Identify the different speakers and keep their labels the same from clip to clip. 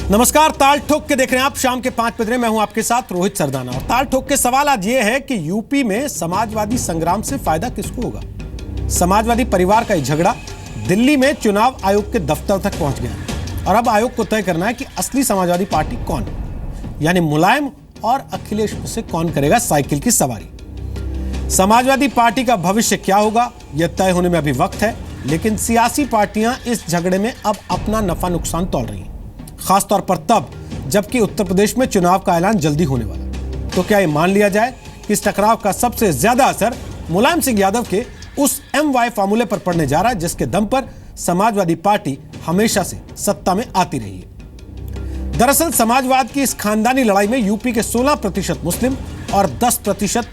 Speaker 1: नमस्कार, ताल ठोक के देख रहे हैं आप शाम के 5 बज रहे। मैं हूं आपके साथ रोहित सरदाना। और ताल ठोक के सवाल आज ये है कि यूपी में समाजवादी संग्राम से फायदा किसको होगा। समाजवादी परिवार का ये झगड़ा दिल्ली में चुनाव आयोग के दफ्तर तक पहुंच गया है और अब आयोग को तय करना है कि असली समाजवादी पार्टी कौन है, यानी मुलायम और अखिलेश से कौन करेगा साइकिल की सवारी। समाजवादी पार्टी का भविष्य क्या होगा यह तय होने में अभी वक्त है, लेकिन सियासी पार्टियां इस झगड़े में अब अपना नफा नुकसान तौल रही हैं, खासतौर पर तब जबकि उत्तर प्रदेश में चुनाव का ऐलान जल्दी होने वाला। तो क्या यह मान लिया जाए कि इस टकराव का सबसे ज्यादा असर मुलायम सिंह यादव के उस MY फार्मूले पर पड़ने जा रहा है जिसके दम पर समाजवादी पार्टी हमेशा से सत्ता में आती रही है। दरअसल समाजवाद की इस खानदानी लड़ाई में यूपी के 16% मुस्लिम और 10%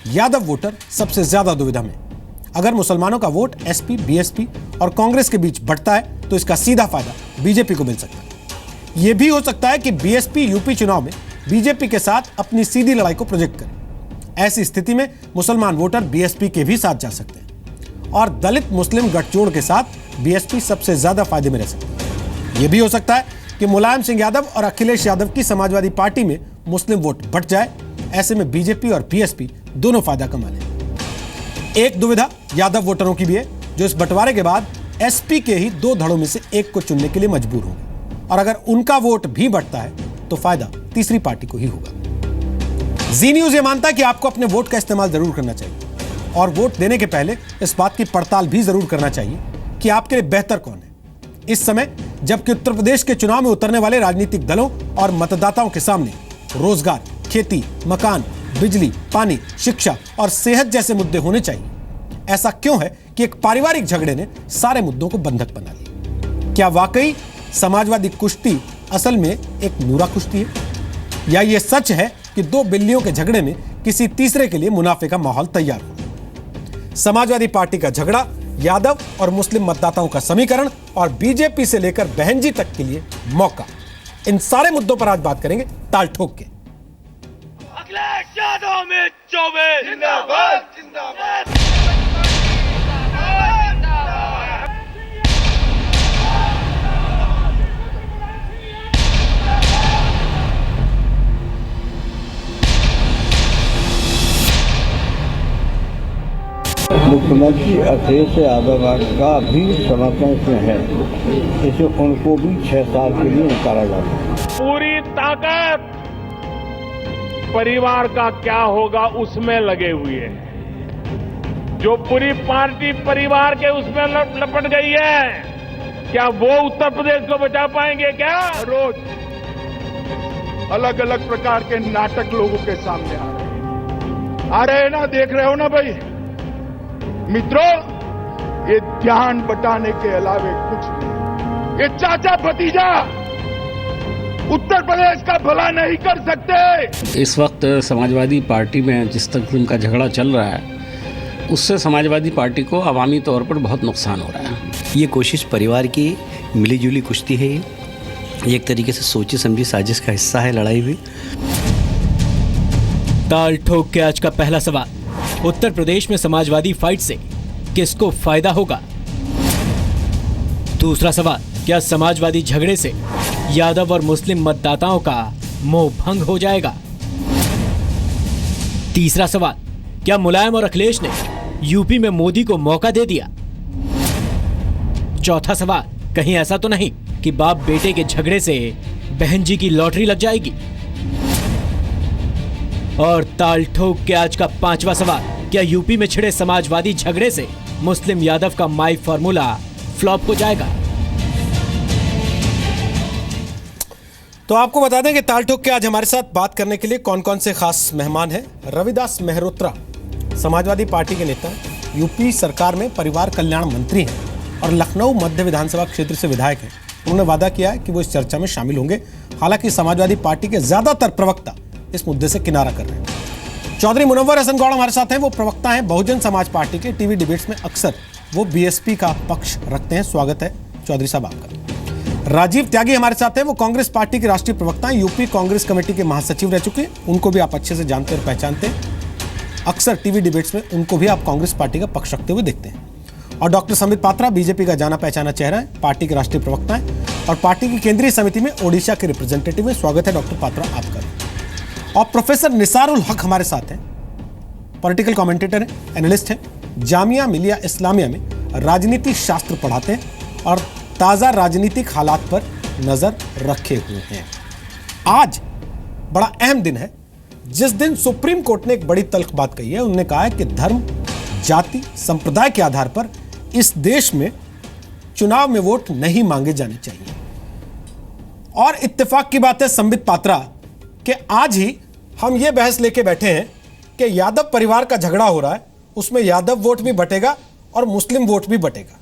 Speaker 1: यादव वोटर सबसे ज्यादा दुविधा में। अगर मुसलमानों का वोट SP, BSP और कांग्रेस के बीच बढ़ता है तो इसका सीधा फायदा बीजेपी को मिल सकता है। यह भी हो सकता है कि BSP यूपी चुनाव में बीजेपी के साथ अपनी सीधी लड़ाई को प्रोजेक्ट करे। ऐसी स्थिति में मुसलमान वोटर BSP के भी साथ जा सकते हैं और दलित मुस्लिम गठजोड़ के साथ BSP सबसे ज्यादा फायदे में रह सकते हैं। यह भी हो सकता है कि मुलायम सिंह यादव और अखिलेश यादव की समाजवादी पार्टी में मुस्लिम वोट बढ़ जाए। ऐसे में BJP और BSP दोनों फायदा कमा लें। एक दुविधा यादव वोटरों की भी है जो इस बंटवारे के बाद SP के ही 2 धड़ों में से एक को चुनने के लिए मजबूर होंगे और अगर उनका वोट भी बढ़ता है तो फायदा तीसरी पार्टी को ही होगा। जी न्यूज ये मानता है कि आपको अपने वोट का इस्तेमाल जरूर करना चाहिए और वोट देने के पहले इस बात की पड़ताल भी जरूर करना चाहिए कि आपके लिए बेहतर कौन है। इस समय जबकि उत्तर प्रदेश के चुनाव में उतरने वाले राजनीतिक दलों और मतदाताओं के सामने रोजगार, खेती, मकान, बिजली, पानी, शिक्षा और सेहत जैसे मुद्दे होने चाहिए, ऐसा क्यों है कि एक पारिवारिक झगड़े ने सारे मुद्दों को बंधक बना लिया। क्या वाकई समाजवादी कुश्ती असल में एक नूरा कुश्ती है, या यह सच है कि 2 बिल्लियों के झगड़े में किसी तीसरे के लिए मुनाफे का माहौल तैयार हो। समाजवादी पार्टी का झगड़ा, यादव और मुस्लिम मतदाताओं का समीकरण और BJP से लेकर बहन जी तक के लिए मौका, इन सारे मुद्दों पर आज बात करेंगे ताल ठोक के।
Speaker 2: अखिलेश यादव में 24 जिंदाबाद जिंदाबाद।
Speaker 3: मुख्यमंत्री अखिलेश यादव का भी समर्थन इसमें है, इसे उनको भी 6 साल के लिए निकाला जाता है।
Speaker 2: पूरी ताकत परिवार का क्या होगा उसमें लगे हुए हैं। जो पूरी पार्टी परिवार के उसमें लपट गई है, क्या वो उत्तर प्रदेश को बचा पाएंगे? क्या
Speaker 4: रोज अलग अलग प्रकार के नाटक लोगों के सामने आ रहे हैं ना, देख रहे हो ना भाई मित्रों, ये ध्यान बटाने के अलावे कुछ नहीं। ये चाचा भतीजा उत्तर प्रदेश का भला नहीं कर सकते।
Speaker 5: इस वक्त समाजवादी पार्टी में जिस किस्म का झगड़ा चल रहा है उससे समाजवादी पार्टी को अवामी तौर पर बहुत नुकसान हो रहा है।
Speaker 6: ये कोशिश परिवार की मिलीजुली कुश्ती है, ये एक तरीके से सोची समझी साजिश का हिस्सा है लड़ाई भी।
Speaker 7: ताल ठोक के आज का पहला सवाल, उत्तर प्रदेश में समाजवादी फाइट से किसको फायदा होगा। दूसरा सवाल, क्या समाजवादी झगड़े से यादव और मुस्लिम मतदाताओं का मोह भंग हो जाएगा। तीसरा सवाल, क्या मुलायम और अखिलेश ने यूपी में मोदी को मौका दे दिया। चौथा सवाल, कहीं ऐसा तो नहीं कि बाप बेटे के झगड़े से बहन जी की लॉटरी लग जाएगी। और ताल ठोक के आज का 5वां सवाल, क्या यूपी में छिड़े समाजवादी झगड़े से मुस्लिम यादव का माई फार्मूला फ्लॉप हो जाएगा।
Speaker 1: तो आपको बता दें कि ताल ठोक के आज हमारे साथ बात करने के लिए कौन कौन से खास मेहमान हैं। रविदास मेहरोत्रा समाजवादी पार्टी के नेता, यूपी सरकार में परिवार कल्याण मंत्री हैं और लखनऊ मध्य विधानसभा क्षेत्र से विधायक हैं। उन्होंने वादा किया है कि वो इस चर्चा में शामिल होंगे। हालांकि समाजवादी पार्टी के ज्यादातर प्रवक्ता इस मुद्दे से किनारा कर रहे हैं। चौधरी मुनव्वर हसन गौड़ हमारे साथ हैं, वो प्रवक्ता हैं बहुजन समाज पार्टी के। टीवी डिबेट्स में अक्सर वो BSP का पक्ष रखते हैं। स्वागत है चौधरी साहब आपका। राजीव त्यागी हमारे साथ हैं, वो कांग्रेस पार्टी के राष्ट्रीय प्रवक्ता हैं, यूपी कांग्रेस कमेटी के महासचिव रह चुके हैं। उनको भी आप अच्छे से जानते और पहचानते हैं। अक्सर टीवी डिबेट्स में उनको भी आप कांग्रेस पार्टी का पक्ष रखते हुए देखते हैं। और डॉक्टर संबित पात्रा BJP का जाना पहचाना चेहरा है, पार्टी के राष्ट्रीय प्रवक्ता हैं और पार्टी की केंद्रीय समिति में ओडिशा के रिप्रेजेंटेटिव हैं। स्वागत है डॉक्टर पात्रा आपका। और प्रोफेसर निसारुल हक हमारे साथ हैं, पॉलिटिकल कमेंटेटर हैं, एनालिस्ट हैं, जामिया मिलिया इस्लामिया में राजनीति शास्त्र पढ़ाते हैं और ताज़ा राजनीतिक हालात पर नजर रखे हुए हैं। आज बड़ा अहम दिन है, जिस दिन सुप्रीम कोर्ट ने एक बड़ी तल्ख बात कही है। उन्होंने कहा है कि धर्म, जाति, संप्रदाय के आधार पर इस देश में चुनाव में वोट नहीं मांगे जाने चाहिए। और इत्तेफाक की बात है संबित पात्रा कि आज ही हम ये बहस लेके बैठे हैं कि यादव परिवार का झगड़ा हो रहा है, उसमें यादव वोट भी बटेगा और मुस्लिम वोट भी बटेगा,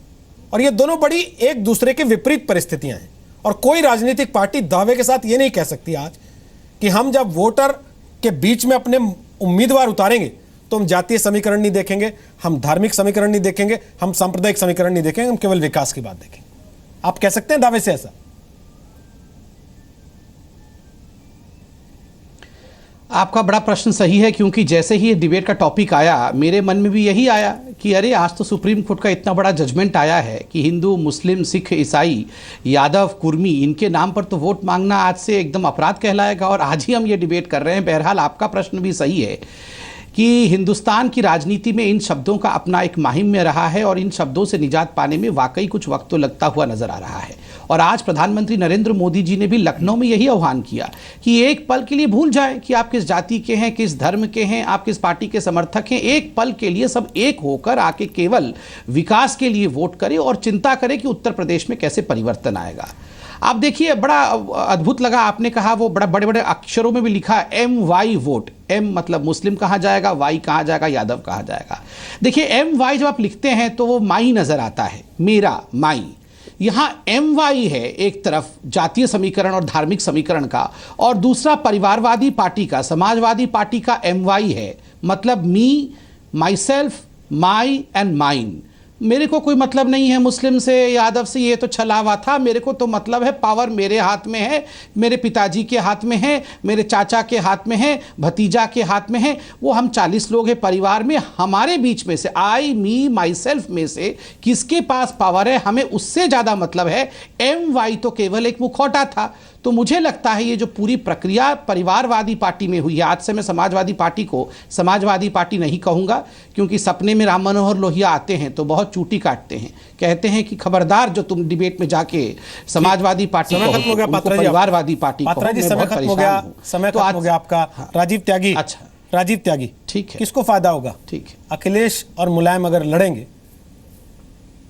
Speaker 1: और ये दोनों बड़ी एक दूसरे के विपरीत परिस्थितियां हैं। और कोई राजनीतिक पार्टी दावे के साथ ये नहीं कह सकती आज कि हम जब वोटर के बीच में अपने उम्मीदवार उतारेंगे तो हम जातीय समीकरण नहीं देखेंगे, हम धार्मिक समीकरण नहीं देखेंगे, हम सांप्रदायिक समीकरण नहीं देखेंगे, हम केवल विकास की बात देखेंगे। आप कह सकते हैं दावे से ऐसा?
Speaker 8: आपका बड़ा प्रश्न सही है, क्योंकि जैसे ही ये डिबेट का टॉपिक आया मेरे मन में भी यही आया कि अरे आज तो सुप्रीम कोर्ट का इतना बड़ा जजमेंट आया है कि हिंदू, मुस्लिम, सिख, ईसाई, यादव, कुर्मी, इनके नाम पर तो वोट मांगना आज से एकदम अपराध कहलाएगा, और आज ही हम ये डिबेट कर रहे हैं। बहरहाल आपका प्रश्न भी सही है कि हिंदुस्तान की राजनीति में इन शब्दों का अपना एक माहिम्य रहा है और इन शब्दों से निजात पाने में वाकई कुछ वक्त तो लगता हुआ नजर आ रहा है। और आज प्रधानमंत्री नरेंद्र मोदी जी ने भी लखनऊ में यही आह्वान किया कि एक पल के लिए भूल जाएं कि आप किस जाति के हैं, किस धर्म के हैं, आप किस पार्टी के समर्थक हैं। एक पल के लिए सब एक होकर आके केवल विकास के लिए वोट करें और चिंता करें कि उत्तर प्रदेश में कैसे परिवर्तन आएगा। आप देखिए, बड़ा अद्भुत लगा आपने कहा, वो बड़ा बड़े बड़े अक्षरों में भी लिखा MY वोट। M मतलब मुस्लिम कहाँ जाएगा, Y कहाँ जाएगा, यादव कहाँ जाएगा। देखिए MY जब आप लिखते हैं तो वो माई नजर आता है, मेरा, माई। यहाँ MY है एक तरफ जातीय समीकरण और धार्मिक समीकरण का, और दूसरा परिवारवादी पार्टी का, समाजवादी पार्टी का MY है, मतलब me, myself, my and mine. मेरे को कोई मतलब नहीं है मुस्लिम से, यादव से, ये तो छलावा था। मेरे को तो मतलब है पावर मेरे हाथ में है, मेरे पिताजी के हाथ में है, मेरे चाचा के हाथ में है, भतीजा के हाथ में है। वो हम 40 लोग हैं परिवार में, हमारे बीच में से आई, मी, माई सेल्फ में से किसके पास पावर है, हमें उससे ज़्यादा मतलब है। MY तो केवल एक मुखौटा था। तो मुझे लगता है ये जो पूरी प्रक्रिया परिवारवादी पार्टी में हुई है, आज से मैं समाजवादी पार्टी को समाजवादी पार्टी नहीं कहूँगा, क्योंकि सपने में राम मनोहर लोहिया आते हैं तो बहुत चूटी काटते हैं, कहते हैं कि खबरदार जो तुम डिबेट में जाके समाजवादी पार्टी
Speaker 1: समय खत्म हो गया पात्रा जी,
Speaker 8: परिवारवादी पार्टी
Speaker 1: पात्रा जी समय खत्म हो गया, समय खत्म हो गया आपका। राजीव त्यागी,
Speaker 8: अच्छा
Speaker 1: राजीव त्यागी,
Speaker 8: ठीक है,
Speaker 1: किसको फायदा होगा?
Speaker 8: ठीक है,
Speaker 1: अखिलेश और मुलायम अगर लड़ेंगे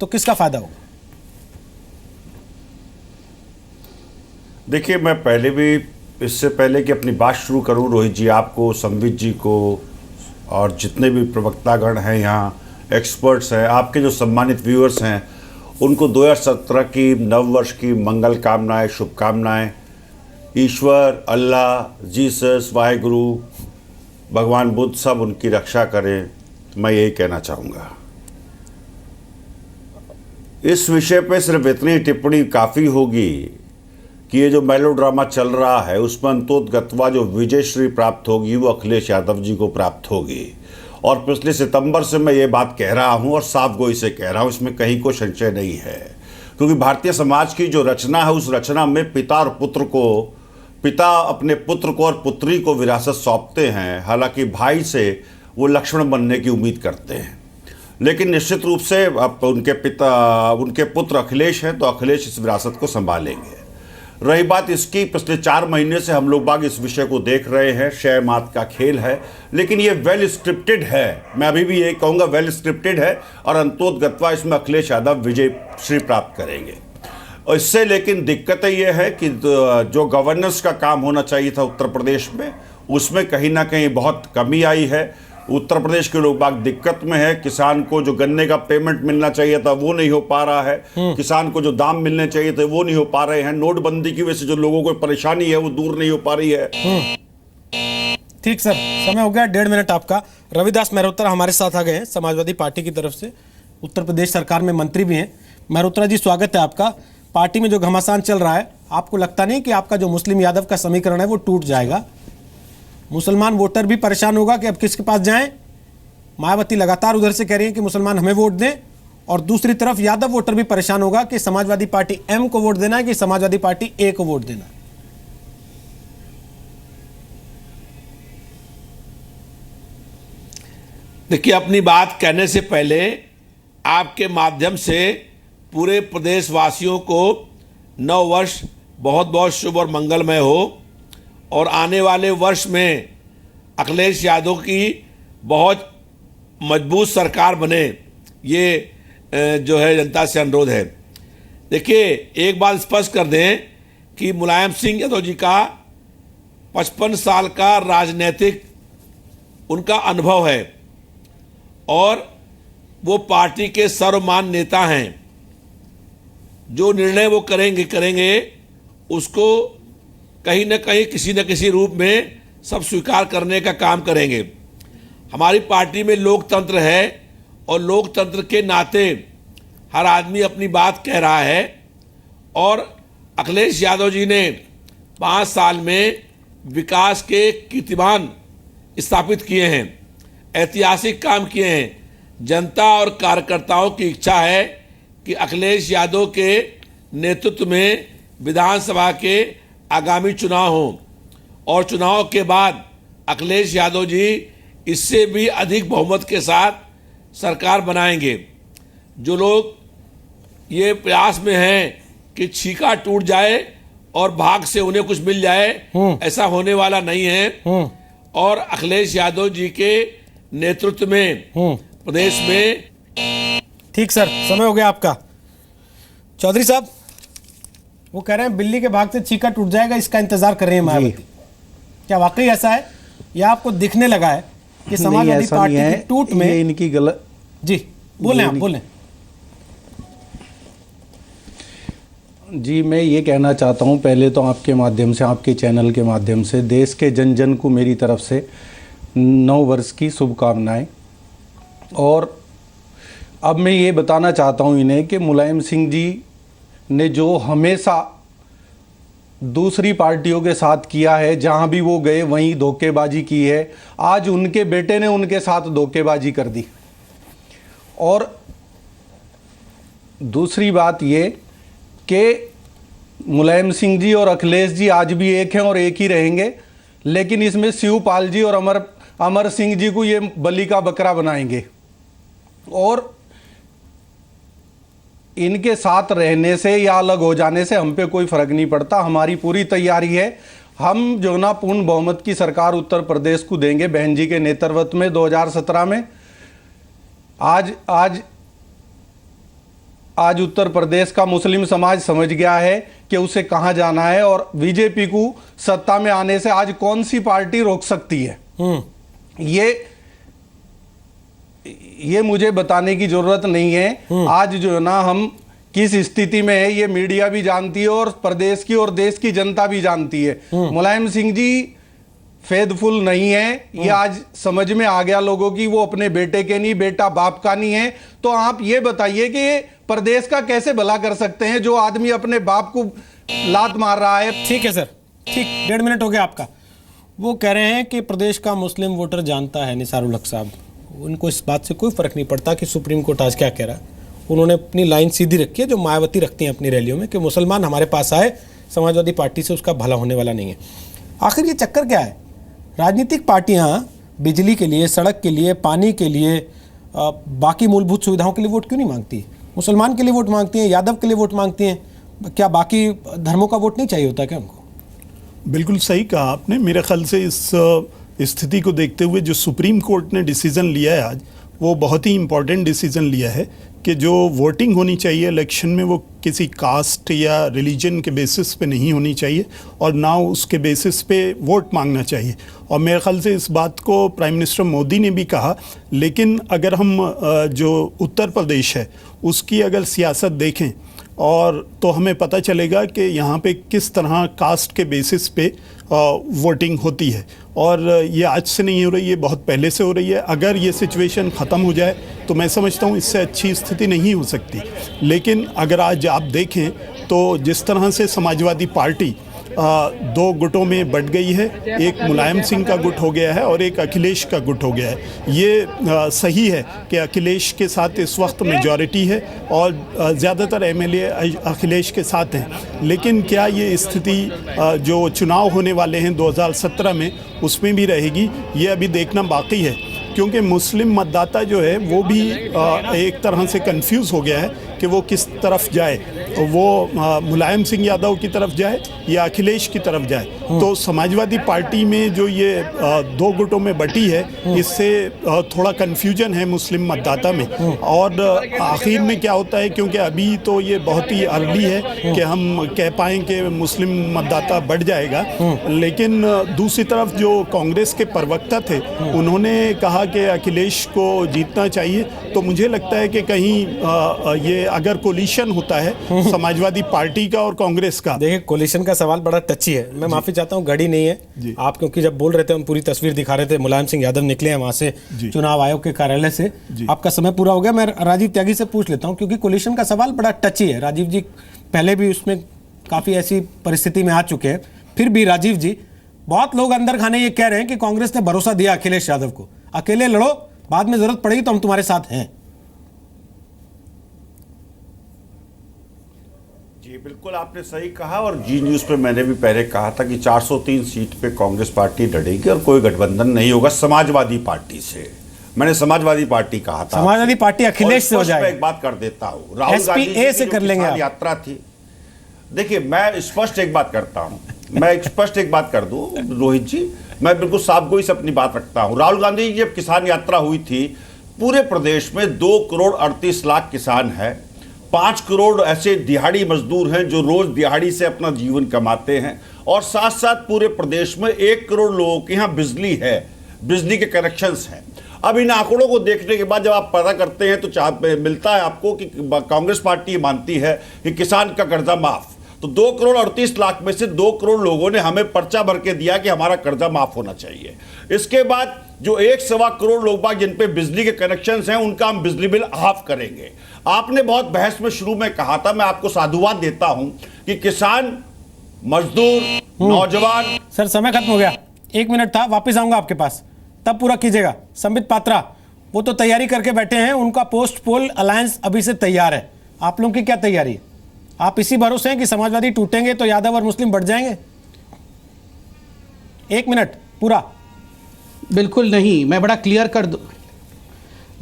Speaker 1: तो किसका फायदा होगा?
Speaker 9: देखिए, मैं पहले भी, इससे पहले कि अपनी बात शुरू करूं, रोहित जी, आपको, संबित जी को और जितने भी प्रवक्तागण हैं यहाँ, एक्सपर्ट्स हैं, आपके जो सम्मानित व्यूअर्स हैं, उनको 2017 की नववर्ष की मंगल कामनाएं, शुभकामनाएं। ईश्वर, अल्लाह, जीसस, वाहेगुरु, भगवान बुद्ध सब उनकी रक्षा करें, मैं यही कहना चाहूँगा। इस विषय पे सिर्फ इतनी टिप्पणी काफ़ी होगी कि ये जो मेलोड्रामा चल रहा है उसमें अंतोतगत्वा जो विजयश्री प्राप्त होगी वो अखिलेश यादव जी को प्राप्त होगी। और पिछले सितंबर से मैं ये बात कह रहा हूँ और साफ गोई से कह रहा हूँ, इसमें कहीं कोई संशय नहीं है, क्योंकि भारतीय समाज की जो रचना है उस रचना में पिता अपने पुत्र को और पुत्री को विरासत सौंपते हैं। हालांकि भाई से वो लक्ष्मण बनने की उम्मीद करते हैं, लेकिन निश्चित रूप से अब उनके पुत्र अखिलेश हैं तो अखिलेश इस विरासत को संभालेंगे। रही बात इसकी, पिछले 4 महीने से हम लोग बाग इस विषय को देख रहे हैं, शय मात का खेल है, लेकिन ये वेल स्क्रिप्टेड है। मैं अभी भी यही कहूँगा, वेल स्क्रिप्टेड है, और अंतोतगत्वा इसमें अखिलेश यादव विजय श्री प्राप्त करेंगे। और इससे लेकिन दिक्कत ये है कि जो गवर्नेंस का काम होना चाहिए था उत्तर प्रदेश में, उसमें कहीं ना कहीं बहुत कमी आई है। उत्तर प्रदेश के लोग बाग दिक्कत में है। किसान को जो गन्ने का पेमेंट मिलना चाहिए था वो नहीं हो पा रहा है, किसान को जो दाम मिलने चाहिए थे वो नहीं हो पा रहे हैं। नोटबंदी की वजह से जो लोगों को परेशानी है वो दूर नहीं हो पा रही है।
Speaker 1: ठीक सर, समय हो गया, 1.5 मिनट आपका। रविदास मेहरोत्रा हमारे साथ आ गए हैं समाजवादी पार्टी की तरफ से, उत्तर प्रदेश सरकार में मंत्री भी हैं। मेहरोत्रा जी, स्वागत है आपका। पार्टी में जो घमासान चल रहा है, आपको लगता नहीं कि आपका जो मुस्लिम यादव का समीकरण है वो टूट जाएगा? मुसलमान वोटर भी परेशान होगा कि अब किसके पास जाएं? मायावती लगातार उधर से कह रही हैं कि मुसलमान हमें वोट दें, और दूसरी तरफ यादव वोटर भी परेशान होगा कि समाजवादी पार्टी एम को वोट देना है कि समाजवादी पार्टी ए को वोट देना है।
Speaker 10: देखिए, अपनी बात कहने से पहले आपके माध्यम से पूरे प्रदेशवासियों को नव वर्ष बहुत बहुत शुभ और मंगलमय हो और आने वाले वर्ष में अखिलेश यादव की बहुत मजबूत सरकार बने, ये जो है जनता से अनुरोध है। देखिए, एक बात स्पष्ट कर दें कि मुलायम सिंह यादव जी का 55 साल का राजनीतिक उनका अनुभव है और वो पार्टी के सर्वमान्य नेता हैं। जो निर्णय वो करेंगे उसको कहीं ना कहीं किसी न किसी रूप में सब स्वीकार करने का काम करेंगे। हमारी पार्टी में लोकतंत्र है और लोकतंत्र के नाते हर आदमी अपनी बात कह रहा है और अखिलेश यादव जी ने 5 साल में विकास के कीर्तिमान स्थापित किए हैं, ऐतिहासिक काम किए हैं। जनता और कार्यकर्ताओं की इच्छा है कि अखिलेश यादव के नेतृत्व में विधानसभा के आगामी चुनाव हों और चुनाव के बाद अखिलेश यादव जी इससे भी अधिक बहुमत के साथ सरकार बनाएंगे। जो लोग ये प्रयास में हैं कि छीका टूट जाए और भाग से उन्हें कुछ मिल जाए, ऐसा होने वाला नहीं है। और अखिलेश यादव जी के नेतृत्व में प्रदेश में।
Speaker 1: ठीक सर, समय हो गया आपका। चौधरी साहब, वो कह रहे हैं बिल्ली के भाग से चीका टूट जाएगा, इसका इंतजार कर रही है मायावती। क्या वाकई ऐसा है या आपको दिखने लगा है कि समाजवादी पार्टी की टूट में
Speaker 8: इनकी गलत?
Speaker 1: जी बोलें, आप बोलें।
Speaker 8: जी, मैं ये कहना चाहता हूँ पहले तो आपके माध्यम से, आपके चैनल के माध्यम से देश के जन जन को मेरी तरफ से नव वर्ष की शुभकामनाएं। और अब मैं ये बताना चाहता हूँ इन्हें कि मुलायम सिंह जी ने जो हमेशा दूसरी पार्टियों के साथ किया है, जहाँ भी वो गए वहीं धोखेबाजी की है, आज उनके बेटे ने उनके साथ धोखेबाजी कर दी। और दूसरी बात ये कि मुलायम सिंह जी और अखिलेश जी आज भी एक हैं और एक ही रहेंगे, लेकिन इसमें शिवपाल जी और अमर सिंह जी को ये बलि का बकरा बनाएंगे। और इनके साथ रहने से या अलग हो जाने से हम पे कोई फर्क नहीं पड़ता। हमारी पूरी तैयारी है। हम जो ना पूर्ण बहुमत की सरकार उत्तर प्रदेश को देंगे बहन जी के नेतृत्व में 2017 में। आज उत्तर प्रदेश का मुस्लिम समाज समझ गया है कि उसे कहां जाना है और बीजेपी को सत्ता में आने से आज कौन सी पार्टी रोक सकती है, ये मुझे बताने की जरूरत नहीं है। आज जो है ना हम किस स्थिति में है ये मीडिया भी जानती है और प्रदेश की और देश की जनता भी जानती है। मुलायम सिंह जी फेथफुल नहीं है, ये आज समझ में आ गया लोगों की, वो अपने बेटे के नहीं, बेटा बाप का नहीं है। तो आप ये बताइए कि प्रदेश का कैसे भला कर सकते हैं जो आदमी अपने बाप को लात मार रहा है।
Speaker 1: ठीक है सर, ठीक, 1.5 मिनट हो गया आपका। वो कह रहे हैं कि प्रदेश का मुस्लिम वोटर जानता है, निसार उल हक साहब, उनको इस बात से कोई फर्क नहीं पड़ता कि सुप्रीम कोर्ट आज क्या कह रहा है। उन्होंने अपनी लाइन सीधी रखी है, जो मायावती रखती हैं अपनी रैलियों में, कि मुसलमान हमारे पास आए, समाजवादी पार्टी से उसका भला होने वाला नहीं है। आखिर ये चक्कर क्या है? राजनीतिक पार्टियां बिजली के लिए, सड़क के लिए, पानी के लिए, बाकी मूलभूत सुविधाओं के लिए वोट क्यों नहीं मांगती? मुसलमान के लिए वोट मांगती हैं, यादव के लिए वोट मांगती हैं, क्या बाकी धर्मों का वोट नहीं चाहिए होता क्या उनको?
Speaker 11: बिल्कुल सही कहा आपने। मेरे ख्याल से इस स्थिति को देखते हुए जो सुप्रीम कोर्ट ने डिसीज़न लिया है आज, वो बहुत ही इम्पोर्टेंट डिसीज़न लिया है कि जो वोटिंग होनी चाहिए इलेक्शन में वो किसी कास्ट या रिलीजन के बेसिस पे नहीं होनी चाहिए और ना उसके बेसिस पे वोट मांगना चाहिए। और मेरे ख्याल से इस बात को प्राइम मिनिस्टर मोदी ने भी कहा। लेकिन अगर हम जो उत्तर प्रदेश है उसकी अगर सियासत देखें और तो हमें पता चलेगा कि यहाँ पे किस तरह कास्ट के बेसिस पे वोटिंग होती है। और ये आज से नहीं हो रही है, बहुत पहले से हो रही है। अगर ये सिचुएशन ख़त्म हो जाए तो मैं समझता हूँ इससे अच्छी स्थिति नहीं हो सकती। लेकिन अगर आज आप देखें तो जिस तरह से समाजवादी पार्टी दो गुटों में बट गई है। एक मुलायम सिंह का गुट हो गया है और एक अखिलेश का गुट हो गया है। ये सही है कि अखिलेश के साथ इस वक्त मेजॉरिटी है और ज़्यादातर एमएलए अखिलेश के साथ हैं, लेकिन क्या ये स्थिति जो चुनाव होने वाले हैं 2017 में उसमें भी रहेगी, ये अभी देखना बाकी है। क्योंकि मुस्लिम मतदाता जो है वो भी एक तरह से कंफ्यूज हो गया है कि वो किस तरफ जाए, वो मुलायम सिंह यादव की तरफ जाए या अखिलेश की तरफ जाए। तो समाजवादी पार्टी में जो ये दो गुटों में बटी है, इससे थोड़ा कन्फ्यूजन है मुस्लिम मतदाता में। और आखिर में क्या होता है, क्योंकि अभी तो ये बहुत ही अर्ली है कि हम कह पाएँ कि मुस्लिम मतदाता बढ़ जाएगा, लेकिन दूसरी तरफ जो कांग्रेस के प्रवक्ता थे उन्होंने कहा कि अखिलेश को जीतना चाहिए। तो मुझे लगता है कि कहीं ये अगर कोलिशन होता है समाजवादी पार्टी का और कांग्रेस का।
Speaker 1: देखिए, कोलिशन का सवाल बड़ा टची है, मैं माफी चाहता हूं, घड़ी नहीं है आप, क्योंकि जब बोल रहे थे हम पूरी तस्वीर दिखा रहे थे। मुलायम सिंह यादव निकले हैं वहां से चुनाव आयोग के कार्यालय से। आपका समय पूरा हो गया। मैं राजीव त्यागी से पूछ लेता हूं, क्योंकि कोलिशन का सवाल बड़ा टची है। राजीव जी पहले भी उसमें काफी ऐसी परिस्थिति में आ चुके हैं, फिर भी राजीव जी, बहुत लोग अंदर खाने ये कह रहे हैं कि कांग्रेस ने भरोसा दिया अखिलेश यादव को, अकेले लड़ो, बाद में जरूरत पड़ेगी तो हम तुम्हारे साथ हैं।
Speaker 9: जी बिल्कुल, आपने सही कहा। और जी न्यूज़ पे मैंने भी पहले कहा था कि 403 सीट पे कांग्रेस पार्टी लड़ेगी और कोई गठबंधन नहीं होगा समाजवादी पार्टी से। मैंने समाजवादी पार्टी कहा था,
Speaker 1: समाजवादी पार्टी अखिलेश से हो जाएगी।
Speaker 9: एक बात कर देता हूँ, राहुल गांधी
Speaker 1: से कर लेंगे
Speaker 9: यात्रा थी। देखिए, मैं स्पष्ट एक बात करता हूँ, मैं स्पष्ट एक बात कर दूं रोहित जी, मैं बिल्कुल साफ गोई से अपनी बात रखता हूं। राहुल गांधी की जब किसान यात्रा हुई थी, पूरे प्रदेश में 2 करोड़ 38 लाख किसान हैं, 5 करोड़ ऐसे दिहाड़ी मजदूर हैं जो रोज दिहाड़ी से अपना जीवन कमाते हैं, और साथ साथ पूरे प्रदेश में 1 करोड़ लोगों के यहाँ बिजली है, बिजली के कनेक्शंस हैं। अब इन आंकड़ों को देखने के बाद जब आप पता करते हैं तो मिलता है आपको कि कांग्रेस पार्टी मानती है कि किसान का कर्जा माफ। तो 2 करोड़ 38 लाख में से 2 करोड़ लोगों ने हमें पर्चा भर के दिया कि हमारा कर्जा माफ होना चाहिए। इसके बाद जो 1.25 करोड़ लोग बाग जिन पे बिजली के कनेक्शंस हैं, उनका हम बिजली बिल हाफ करेंगे। आपने बहुत बहस में शुरू में कहा था, मैं आपको साधुवाद देता हूं कि किसान, मजदूर, नौजवान।
Speaker 1: सर समय खत्म हो गया, 1 मिनट था, वापस आऊंगा आपके पास, तब पूरा कीजिएगा। संबित पात्रा वो तो तैयारी करके बैठे हैं, उनका पोस्ट पोल अलायंस अभी से तैयार है। आप लोगों की क्या तैयारी है? आप इसी भरोसे हैं कि समाजवादी टूटेंगे तो यादव और मुस्लिम बढ़ जाएंगे? 1 मिनट पूरा।
Speaker 8: बिल्कुल नहीं, मैं बड़ा क्लियर कर दूं,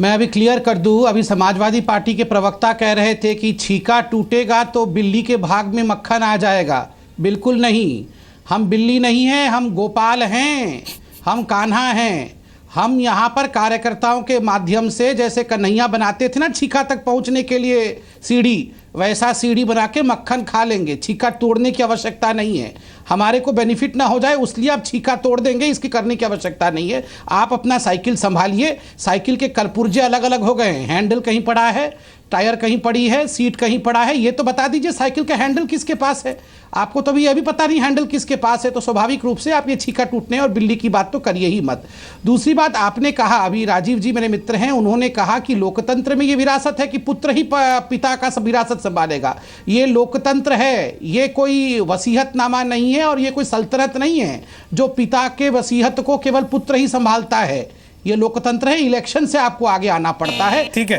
Speaker 8: मैं अभी क्लियर कर दूं। अभी समाजवादी पार्टी के प्रवक्ता कह रहे थे कि छीका टूटेगा तो बिल्ली के भाग में मक्खन आ जाएगा। बिल्कुल नहीं, हम बिल्ली नहीं हैं, हम गोपाल हैं, हम कान्हा हैं। हम यहाँ पर कार्यकर्ताओं के माध्यम से, जैसे कन्हैया बनाते थे ना छीका तक पहुँचने के लिए सीढ़ी, वैसा सीढ़ी बना के मक्खन खा लेंगे। छीका तोड़ने की आवश्यकता नहीं है, हमारे को बेनिफिट ना हो जाए उसलिए आप छीका तोड़ देंगे, इसकी करने की आवश्यकता नहीं है। आप अपना साइकिल संभालिए। साइकिल के कलपुर्जे अलग अलग हो गए हैं, हैंडल कहीं पड़ा है, टायर कहीं पड़ी है, सीट कहीं पड़ा है, ये तो बता दीजिए साइकिल का हैंडल किसके पास है। आपको तो अभी पता नहीं हैंडल किसके पास है, तो स्वाभाविक रूप से आप ये छीका टूटने और बिल्ली की बात तो करिए ही मत। दूसरी बात आपने कहा, अभी राजीव जी मेरे मित्र हैं, उन्होंने कहा कि लोकतंत्र में ये विरासत है कि पुत्र ही पिता का सब विरासत संभालेगा। ये लोकतंत्र है, ये कोई वसीयतनामा नहीं है और ये कोई सल्तनत नहीं है जो पिता के वसीयत को केवल पुत्र ही संभालता है। ये लोकतंत्र है, इलेक्शन से आपको आगे आना पड़ता है।
Speaker 1: ठीक है,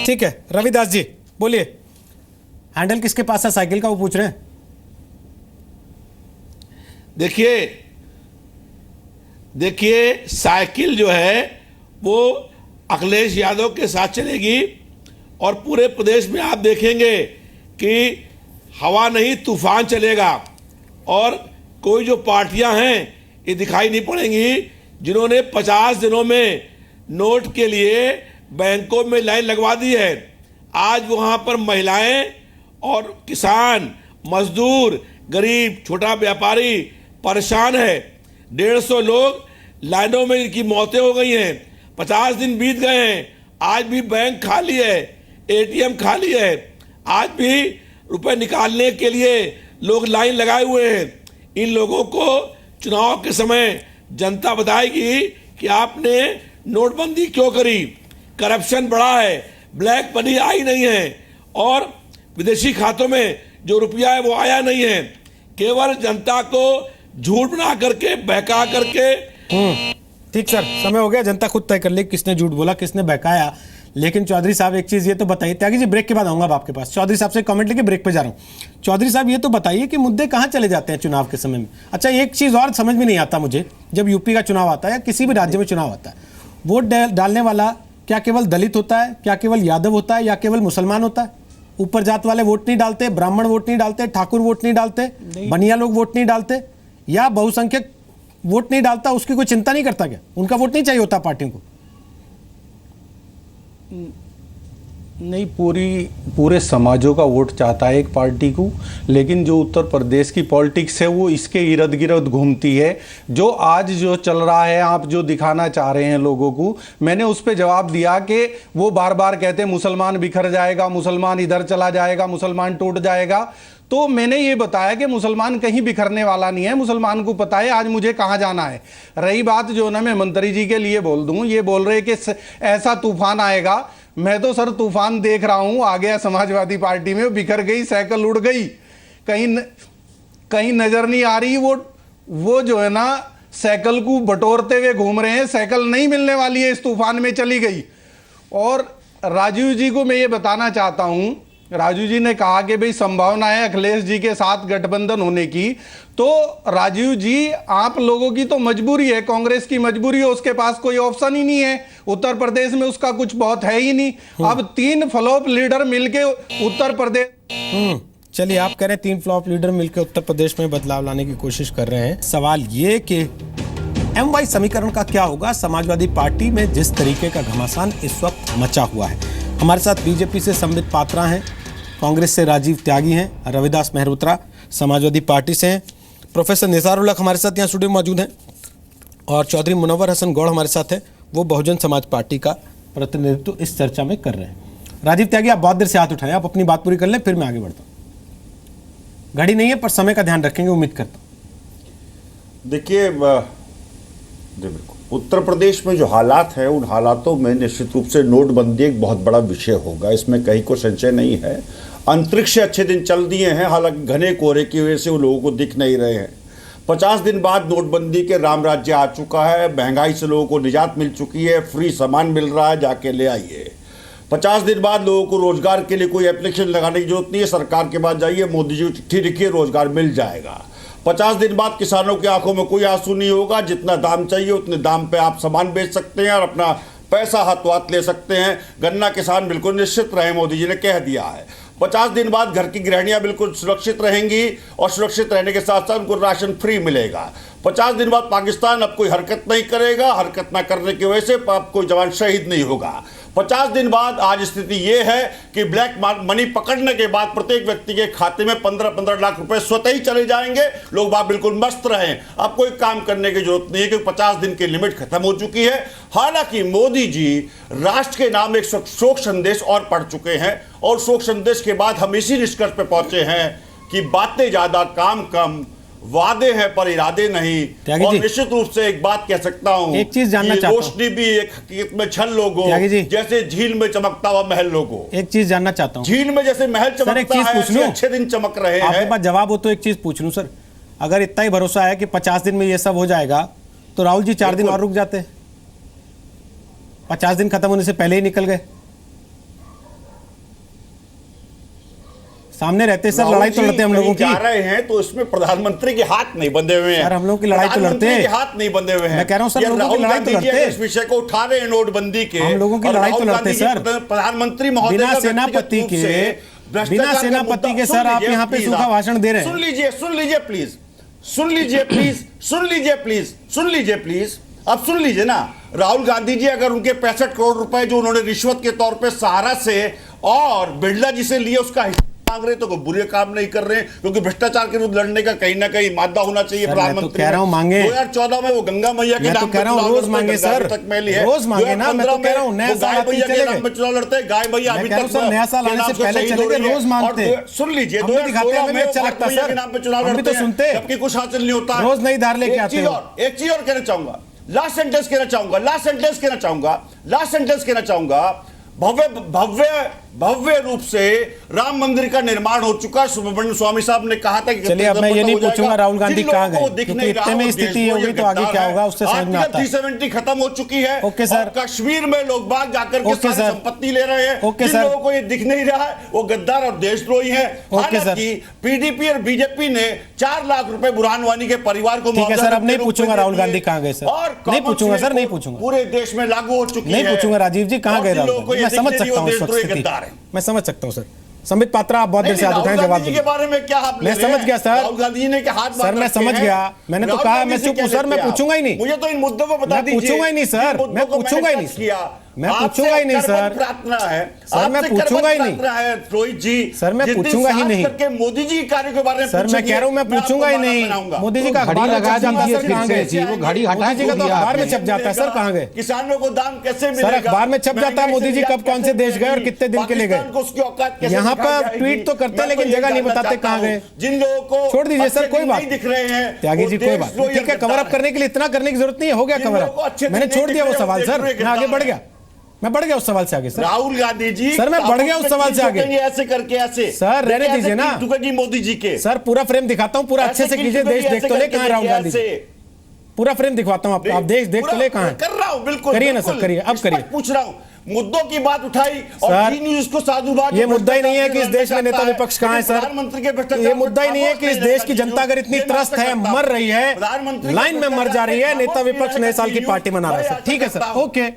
Speaker 1: ठीक है। रविदास जी बोलिए, हैंडल किसके पास है साइकिल का, वो पूछ रहे हैं।
Speaker 10: देखिए साइकिल जो है वो अखिलेश यादव के साथ चलेगी और पूरे प्रदेश में आप देखेंगे कि हवा नहीं तूफान चलेगा। और कोई जो पार्टियां हैं ये दिखाई नहीं पड़ेंगी जिन्होंने 50 दिनों में नोट के लिए बैंकों में लाइन लगवा दी है। आज वहां पर महिलाएं और किसान, मजदूर, गरीब, छोटा व्यापारी परेशान है। 150 लोग लाइनों में इनकी मौतें हो गई हैं। 50 दिन बीत गए हैं, आज भी बैंक खाली है, एटीएम खाली है, आज भी रुपए निकालने के लिए लोग लाइन लगाए हुए हैं। इन लोगों को चुनाव के समय जनता बताएगी कि आपने नोटबंदी क्यों करी। करप्शन बढ़ा है, ब्लैक मनी आई नहीं है और विदेशी खातों में जो रुपया है वो आया नहीं है। केवल जनता को झूठ बना करके, बहका करके।
Speaker 1: ठीक सर, समय हो गया, जनता खुद तय कर ले किसने झूठ बोला, किसने बहकाया। लेकिन चौधरी साहब एक चीज ये तो बताइए, त्यागी जी ब्रेक के बाद आऊंगा आपके पास, चौधरी साहब से कमेंट लेके ब्रेक पे जा रहा हूं। चौधरी साहब ये तो बताइए कि मुद्दे कहां चले जाते हैं चुनाव के समय में। अच्छा, एक चीज और समझ में नहीं आता मुझे, जब यूपी का चुनाव आता है या किसी भी राज्य में चुनाव आता है, वोट डालने वाला क्या केवल दलित होता है, क्या केवल यादव होता है, या केवल मुसलमान होता है? ऊपर जात वाले वोट नहीं डालते, ब्राह्मण वोट नहीं डालते, ठाकुर वोट नहीं डालते, बनिया लोग वोट नहीं डालते, या बहुसंख्यक वोट नहीं डालता, उसकी कोई चिंता नहीं करता क्या? उनका वोट नहीं चाहिए होता पार्टियों को?
Speaker 8: नहीं, पूरे समाजों का वोट चाहता है एक पार्टी को, लेकिन जो उत्तर प्रदेश की पॉलिटिक्स है वो इसके इर्द गिर्द घूमती है। जो आज जो चल रहा है, आप जो दिखाना चाह रहे हैं लोगों को, मैंने उस पर जवाब दिया कि वो बार बार कहते हैं मुसलमान बिखर जाएगा, मुसलमान इधर चला जाएगा, मुसलमान टूट जाएगा। तो मैंने ये बताया कि मुसलमान कहीं बिखरने वाला नहीं है, मुसलमान को पता है आज मुझे कहाँ जाना है। रही बात जो ना मैं मंत्री जी के लिए बोल दूं, ये बोल रहे कि ऐसा तूफान आएगा, मैं तो सर तूफान देख रहा हूं, आ गया समाजवादी पार्टी में, बिखर गई, साइकिल उड़ गई, कहीं नजर नहीं आ रही। वो जो है ना साइकिल को बटोरते हुए घूम रहे हैं, साइकिल नहीं मिलने वाली है, इस तूफान में चली गई। और राजीव जी को मैं ये बताना चाहता हूं, राजू जी ने कहा कि भाई संभावना है अखिलेश जी के साथ गठबंधन होने की, तो राजीव जी आप लोगों की तो मजबूरी है, कांग्रेस की मजबूरी है, उसके पास कोई ऑप्शन ही नहीं है। उत्तर प्रदेश में उसका कुछ बहुत है ही नहीं। अब 3 फ्लॉप लीडर मिलके उत्तर प्रदेश,
Speaker 1: चलिए आप कह रहे हैं 3 फ्लॉप लीडर मिलकर उत्तर प्रदेश में बदलाव लाने की कोशिश कर रहे हैं। सवाल ये कि MY समीकरण का क्या होगा? समाजवादी पार्टी में जिस तरीके का घमासान इस वक्त मचा हुआ है। हमारे साथ बीजेपी से संबित पात्रा हैं, कांग्रेस से राजीव त्यागी हैं, रविदास मेहरोत्रा समाजवादी पार्टी से हैं, प्रोफेसर निसार उल हक हमारे साथ यहाँ स्टूडियो में मौजूद हैं, और चौधरी मुनव्वर हसन गौड़ हमारे साथ हैं, वो बहुजन समाज पार्टी का प्रतिनिधित्व इस चर्चा में कर रहे हैं। राजीव त्यागी, आप बहुत देर से हाथ उठाएं, आप अपनी बात पूरी कर लें, फिर मैं आगे बढ़ता हूँ। घड़ी नहीं है पर समय का ध्यान रखेंगे, उम्मीद करता हूँ।
Speaker 9: देखिए, उत्तर प्रदेश में जो हालात है, उन हालातों में निश्चित रूप से नोटबंदी एक बहुत बड़ा विषय होगा, इसमें कहीं को संशय नहीं है। अंतरिक्ष से अच्छे दिन चल दिए हैं, हालांकि घने कोहरे की वजह से वो लोगों को दिख नहीं रहे हैं। 50 दिन बाद नोटबंदी के राम राज्य आ चुका है, महंगाई से लोगों को निजात मिल चुकी है, फ्री सामान मिल रहा है, जाके ले आइए। 50 दिन बाद लोगों को रोजगार के लिए कोई एप्लीकेशन लगाने की जरूरत नहीं है, सरकार के पास जाइए, मोदी जी को चिट्ठी लिखिए, रोजगार मिल जाएगा। 50 दिन बाद किसानों की आंखों में कोई आंसू नहीं होगा, जितना दाम चाहिए उतने दाम पे आप सामान बेच सकते हैं और अपना पैसा हाथों हाथ ले सकते हैं। गन्ना किसान बिल्कुल निश्चित रहे, मोदी जी ने कह दिया है। 50 दिन बाद घर की गृहिणियां बिल्कुल सुरक्षित रहेंगी, और सुरक्षित रहने के साथ साथ उनको राशन फ्री मिलेगा। 50 दिन बाद पाकिस्तान अब कोई हरकत नहीं करेगा, हरकत ना करने की वजह से अब कोई जवान शहीद नहीं होगा। 50 दिन बाद आज स्थिति यह है कि ब्लैक मनी पकड़ने के बाद प्रत्येक व्यक्ति के खाते में 15-15 लाख रुपए स्वतः ही चले जाएंगे, लोग बात बिल्कुल मस्त रहें, अब कोई काम करने की जरूरत नहीं है, क्योंकि 50 दिन की लिमिट खत्म हो चुकी है। हालांकि मोदी जी राष्ट्र के नाम एक शोक संदेश और पढ़ चुके हैं, और शोक संदेश के बाद हम इसी निष्कर्ष पर पहुंचे हैं कि बातें ज्यादा काम कम, वादे हैं पर इरादे नहीं। और निश्चित रूप से एक बात कह सकता हूं,
Speaker 1: एक चीज जानना चाहता हूं,
Speaker 9: रोशनी भी एक हकीकत में छल लोगों, जैसे झील में चमकता हुआ महल लोगों।
Speaker 1: एक चीज जानना चाहता हूं,
Speaker 9: झील में जैसे महल चमकता है, ऐसे अच्छे दिन चमक रहे हैं।
Speaker 1: आपके पास जवाब हो तो एक चीज पूछ लूं सर, अगर इतना ही भरोसा है कि 50 दिन में ये सब हो जाएगा, तो राहुल जी 4 दिन और रुक जाते, 50 दिन खत्म होने से पहले ही निकल गए, सामने रहते सर, लड़ाई तो लड़ते हम लोगों की।
Speaker 9: जा रहे हैं तो इसमें प्रधानमंत्री के हाथ नहीं बंधे हुए हैं
Speaker 1: सर, हम लोगों की लड़ाई तो लड़ते हैं,
Speaker 9: हाथ नहीं बंधे हुए हैं।
Speaker 1: मैं कह रहा हूं सर, लोगों की लड़ाई तो लड़ते हैं,
Speaker 9: इस विषय को उठा रहे हैं नोटबंदी के,
Speaker 1: हम लोगों की लड़ाई तो लड़ते हैं सर।
Speaker 9: प्रधानमंत्री महोदय
Speaker 1: बिना सेनापति के सर आप यहाँ पे सूखा भाषण दे रहे हैं।
Speaker 9: सुन लीजिए प्लीज, सुन लीजिए प्लीज, सुन लीजिए प्लीज, सुन लीजिए प्लीज, अब सुन लीजिए ना। राहुल गांधी जी अगर उनके 65 करोड़ रुपए जो उन्होंने रिश्वत के तौर पे सहारा से और बिरला जी से लिए उसका मांग रहे, तो कोई बुरे काम नहीं कर रहे हैं, क्योंकि भ्रष्टाचार के विरुद्ध लड़ने का कहीं ना कहीं मादा होना चाहिए प्रधानमंत्री।
Speaker 1: कह रहा हूं मांगे
Speaker 9: 2014 में वो गंगा मैया के नाम
Speaker 1: पर रोज मांगे सर, रोज मांगे ना। मैं तो कह रहा हूं नया साल
Speaker 9: में चुनाव लड़ते, गाय मैया अभी तक
Speaker 1: नया साल आने से पहले चले गए, रोज मांगते।
Speaker 9: सुन लीजिए,
Speaker 1: के नाम पे चुनाव लड़ते तो सुनते,
Speaker 9: जबकि कुछ हासिल नहीं होता,
Speaker 1: रोज नई धार लेके आते हैं।
Speaker 9: एक चीज और कहना चाहूंगा, लास्ट सेंटेंस कहना चाहूंगा, भव्य भव्य रूप से राम मंदिर का निर्माण हो चुका है। सुब्रमण्यम स्वामी साहब ने कहा था कि
Speaker 1: चलिए अब मैं ये नहीं पूछूंगा राहुल गांधी कहां गए, क्योंकि इतने में स्थिति होगी तो आगे क्या होगा उससे समझ में आता है।
Speaker 9: 370 खत्म हो चुकी है।
Speaker 1: Okay sir.
Speaker 9: कश्मीर में लोग बाग जाकर के सारी संपत्ति ले रहे हैं।
Speaker 1: ओके
Speaker 9: जिन
Speaker 1: सर।
Speaker 9: लोगों को ये दिख नहीं रहा है वो गद्दार और देशद्रोही है।
Speaker 1: Okay sir.
Speaker 9: हालांकि पीडीपी और बीजेपी ने 4 लाख रुपए बुरहान वानी के परिवार को,
Speaker 1: ठीक है सर, अब नहीं पूछूंगा राहुल गांधी कहां गए सर,
Speaker 9: और
Speaker 1: नहीं पूछूंगा सर, नहीं पूछूंगा,
Speaker 9: पूरे देश में लागू हो चुकी है।
Speaker 1: नहीं पूछूंगा राजीव जी कहां गए राहुल गांधी, मैं समझ सकता हूं स्थिति, मैं समझ सकता हूं सर। संबित पात्रा आप बहुत देर से हाथ उठाएं, जवाब दीजिए।
Speaker 9: के बारे में क्या आप
Speaker 1: मैं समझ गया सर,
Speaker 9: राहुल गांधी जी ने क्या हाथ
Speaker 1: सर मैं समझ गया, मैंने तो कहा मैं चुप हूं सर, मैं पूछूंगा ही नहीं,
Speaker 9: मुझे तो इन मुद्दों को बता दीजिए।
Speaker 1: मैं पूछूंगा ही नहीं सर, मैं पूछूंगा ही नहीं, मैं पूछूंगा ही नहीं सर,
Speaker 9: प्रार्थना है
Speaker 1: सर, मैं पूछूंगा ही नहीं
Speaker 9: रोहित जी,
Speaker 1: सर मैं पूछूंगा ही नहीं
Speaker 9: करके मोदी जी के कार्य के बारे में
Speaker 1: सर, मैं कह रहा हूं मैं पूछूंगा ही नहीं। मोदी जी का
Speaker 8: घड़ी लगा दीजिए कहां गए जी, वो घड़ी हटा
Speaker 1: जी का तो अखबार में छप जाता है सर, कहां गए
Speaker 9: किसानों को दाम कैसे मिलेगा
Speaker 1: सर, अखबार में छप जाता है मोदी जी कब कौन से देश गए और कितने दिन के लिए गए। यहाँ पर ट्वीट तो करते हैं लेकिन जगह नहीं बताते कहां गए।
Speaker 9: जिन लोगों को
Speaker 1: छोड़ दीजिए सर, कोई बात
Speaker 9: दिख रहे हैं
Speaker 1: त्यागी जी, कोई बात ठीक है, कवर अप करने के लिए इतना करने की जरूरत नहीं है, हो गया कवर अप, मैंने छोड़ दिया वो सवाल सर, मैं आगे बढ़ गया, मैं बढ़ गया उस सवाल से आगे सर।
Speaker 9: राहुल गांधी जी
Speaker 1: सर मैं बढ़ गया उस सवाल से आगे,
Speaker 9: ऐसे करके ऐसे
Speaker 1: सर रहने दीजिए ना
Speaker 9: मोदी जी के
Speaker 1: सर, पूरा फ्रेम दिखाता हूं, पूरा अच्छे से कीजिए, देश देख तो ले कहां राहुल गांधी जी, पूरा फ्रेम दिखवाता हूं आप देश देख तो ले कहां
Speaker 9: कर रहा हूं, बिल्कुल
Speaker 1: करिए ना सर, करिए अब करिए,
Speaker 9: पूछ रहा हूं, मुद्दों की बात उठाई और
Speaker 1: सर,
Speaker 9: न्यूज को साधुवाद,
Speaker 1: ये मुद्दा ही नहीं है कि इस देश में नेता विपक्ष कहां है सर,
Speaker 9: प्रधानमंत्री के
Speaker 1: ये मुद्दा ही नहीं है कि इस देश की जनता अगर इतनी त्रस्त है, मर रही है, लाइन में मर जा रही है, नेता विपक्ष नए साल की पार्टी मना रहा है सर, ठीक है सर, ओके